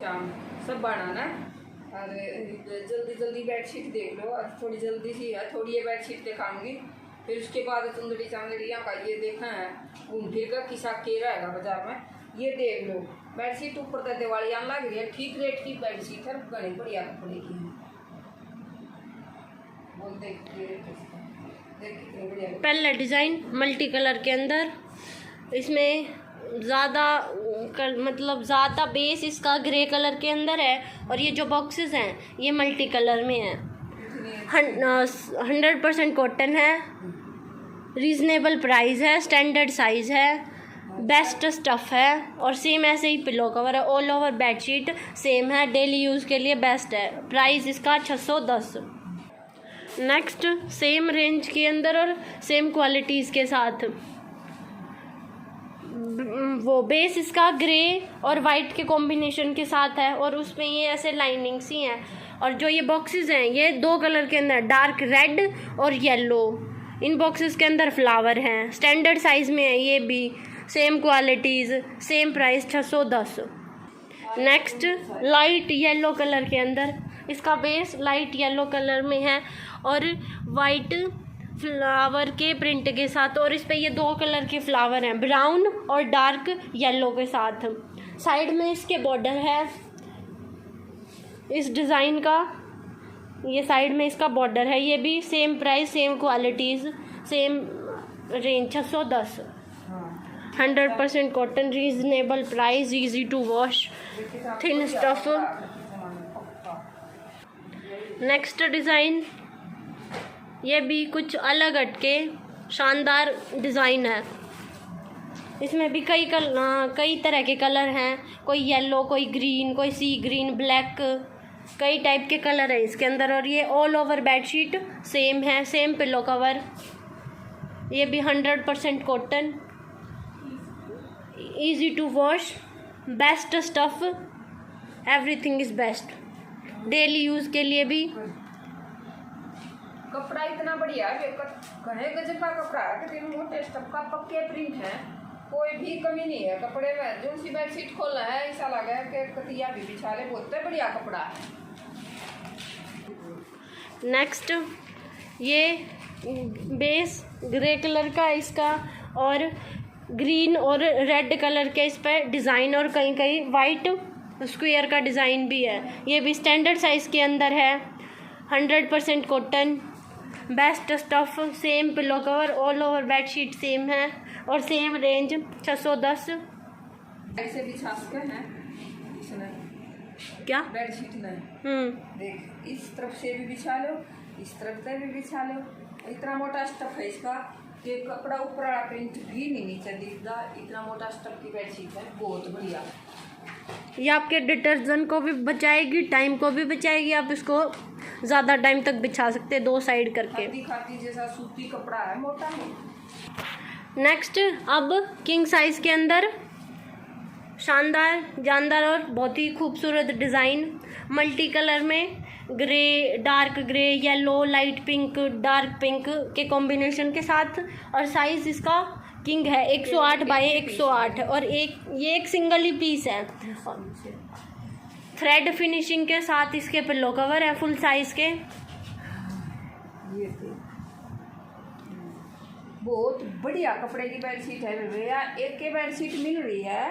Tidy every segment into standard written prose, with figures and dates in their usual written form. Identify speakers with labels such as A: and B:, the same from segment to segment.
A: शाम सब बनाना। और जल्दी जल्दी बेडशीट देख लो, आज थोड़ी जल्दी सी है, थोड़ी ये बेडशीट दिखाऊंगी, फिर उसके बाद चुंदड़ी चांदड़ियाँ का ये देखना है, घूम फिर का किसा के रहेगा बाजार में। ये देख लो बेडशीट ऊपर तक दिवाली आने लग रही है, ठीक रेट की बेडशीट है, बड़ी बढ़िया कपड़े की है। बोल देख कितनी बढ़िया।
B: पहला डिज़ाइन मल्टी कलर के अंदर, इसमें मतलब ज़्यादा बेस इसका ग्रे कलर के अंदर है, और ये जो बॉक्सेस हैं ये मल्टी कलर में हैं। 100% कॉटन है, रीज़नेबल प्राइस है, स्टैंडर्ड साइज़ है, बेस्ट स्टफ़ है, और सेम ऐसे ही पिलो कवर है। ऑल ओवर बेडशीट सेम है, डेली यूज़ के लिए बेस्ट है। प्राइस इसका 610। नेक्स्ट सेम रेंज के अंदर और सेम क्वालिटीज़ के साथ, वो बेस इसका ग्रे और वाइट के कॉम्बिनेशन के साथ है, और उसमें ये ऐसे लाइनिंग्स ही हैं। और जो ये बॉक्सेस हैं ये 2 कलर के अंदर, डार्क रेड और येलो। इन बॉक्सेस के अंदर फ्लावर हैं, स्टैंडर्ड साइज़ में है ये भी, same qualities, same price 610। Next light yellow colour के अंदर, इसका बेस लाइट येलो कलर में है और वाइट फ्लावर के प्रिंट के साथ, और इस पे ये 2 कलर के फ्लावर हैं, ब्राउन और डार्क येलो के साथ। साइड में इसके बॉर्डर है इस डिज़ाइन का, ये साइड में इसका बॉर्डर है। ये भी same price, same qualities, same range 610। 100% cotton, reasonable price, easy to wash, thin stuff. Next design ये भी कुछ अलग हटके शानदार डिज़ाइन है। इसमें भी कई तरह के कलर हैं, कोई येलो, कोई ग्रीन, कोई सी ग्रीन, ब्लैक, कई टाइप के कलर है इसके अंदर। और ये ऑल ओवर बेडशीट सेम है, सेम पिलो कवर। ये भी 100% cotton, easy to wash, best stuff, everything is best, daily use के लिए भी।
A: कपड़ा इतना बढ़िया है, घने गजब का कपड़ा है, कितने मोटे स्टफ का, पक्के प्रिंट है, कोई भी कमी नहीं है कपड़े में। जो सी बेडशीट खोलना है ऐसा लगा है कि कतिया भी बिछा ले, बहुत बढ़िया कपड़ा है।
B: नेक्स्ट ये बेस ग्रे कलर का इसका, और ग्रीन और रेड कलर के इस पर डिज़ाइन, और कहीं कहीं वाइट स्क्वायर का डिज़ाइन भी है। ये भी स्टैंडर्ड साइज़ के अंदर है, 100% cotton, best stuff, same pillow cover, all over bedsheet same है, और सेम रेंज 610।
A: ऐसे बिछा सकते हैं
B: क्या
A: बेडशीट नहीं, देख इस तरफ से भी बिछा लो, इस तरफ से भी बिछा लो। इतना मोटा स्टफ है इसका कि कपड़ा ऊपर वाला प्रिंट भी नहीं नीचे दिखता, इतना मोटा स्टफ की बेडशीट है, बहुत बढ़िया।
B: ये आपके डिटर्जेंट को भी बचाएगी, टाइम को भी बचाएगी, आप इसको ज़्यादा टाइम तक बिछा सकते हैं 2 साइड करके।
A: खाती जैसा सूती कपड़ा है, मोटा नहीं।
B: नेक्स्ट अब किंग साइज़ के अंदर शानदार, जानदार और बहुत ही खूबसूरत डिज़ाइन, मल्टी कलर में, grey, dark grey, yellow, light pink, dark pink के कॉम्बिनेशन के साथ। और साइज़ इसका किंग है, 108 बाई 108, और ये एक सिंगल ही पीस है। थ्रेड फिनिशिंग के साथ इसके पिलो कवर है फुल साइज़ के।
A: बहुत बढ़िया कपड़े की बेडशीट है भैया, एक के बेडशीट मिल रही है,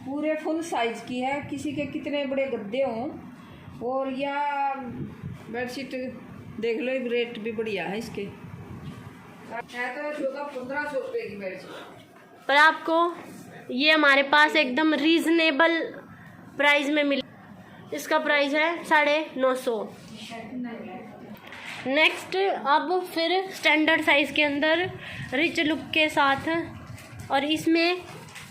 A: पूरे फुल साइज की है, किसी के कितने बड़े गद्दे हों। और या बेडशीट देख लो, रेट भी बढ़िया है इसके, है तो 1400-1500 रुपये की बेडशीट,
B: पर आपको ये हमारे पास एकदम रीज़नेबल प्राइस में मिल, इसका प्राइस है 950। नेक्स्ट अब फिर स्टैंडर्ड साइज़ के अंदर रिच लुक के साथ, और इसमें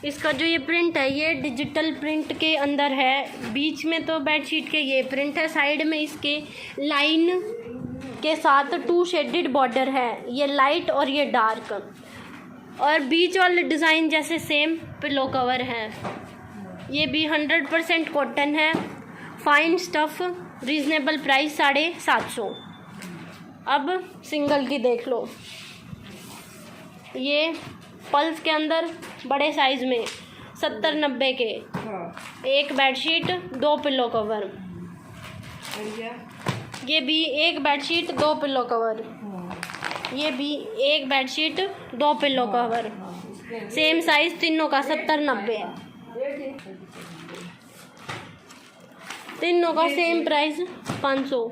B: इसका जो ये प्रिंट है ये डिजिटल प्रिंट के अंदर है। बीच में तो बेडशीट के ये प्रिंट है, साइड में इसके लाइन के साथ 2 शेडेड बॉर्डर है, ये लाइट और ये डार्क, और बीच वाले डिज़ाइन जैसे सेम पिलो कवर है। ये भी 100% कॉटन है, फाइन स्टफ़, रीज़नेबल प्राइस 750। अब सिंगल की देख लो, ये पल्स के अंदर बड़े साइज़ में 70-90 के।
A: हाँ।
B: एक बेडशीट 2 पिलो कवर।
A: और क्या?
B: ये भी एक बेडशीट 2 पिलो कवर।
A: हाँ।
B: ये भी एक बेडशीट 2 पिलो कवर।
A: हाँ,
B: सेम साइज तीनों का 70-90। तीनों का सेम प्राइस 500।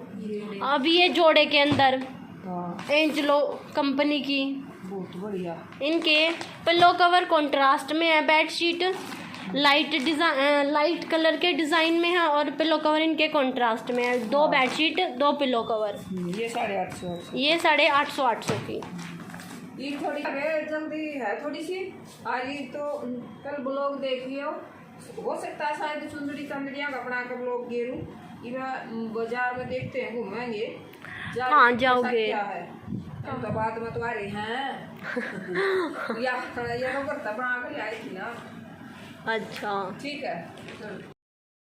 B: अब ये जोड़े के अंदर
A: हाँ,
B: एंजलो कंपनी की
A: बहुत बढ़िया।
B: इनके पिलो कवर कॉन्ट्रास्ट में है, बेडशीट लाइट कलर के डिज़ाइन में है और पिलो कवर इनके कॉन्ट्रास्ट में है। 2 बेडशीट 2 पिलो कवर।
A: ये 850।
B: ये 850 की।
A: ये थोड़ी है, जल्दी है थोड़ी सी। आज ही तो कल ब्लॉग देख लियो, हो सकता है शायद सुंदरी चंदरिया कपड़ा का ब्लॉग गेरू। ये बाजार में देखते हैं, घूमेंगे।
B: हाँ, जाओगे।
A: क्या है तो बात में तो आ रही हैं या ये तो करता बना कर आई थी ना।
B: अच्छा,
A: ठीक है।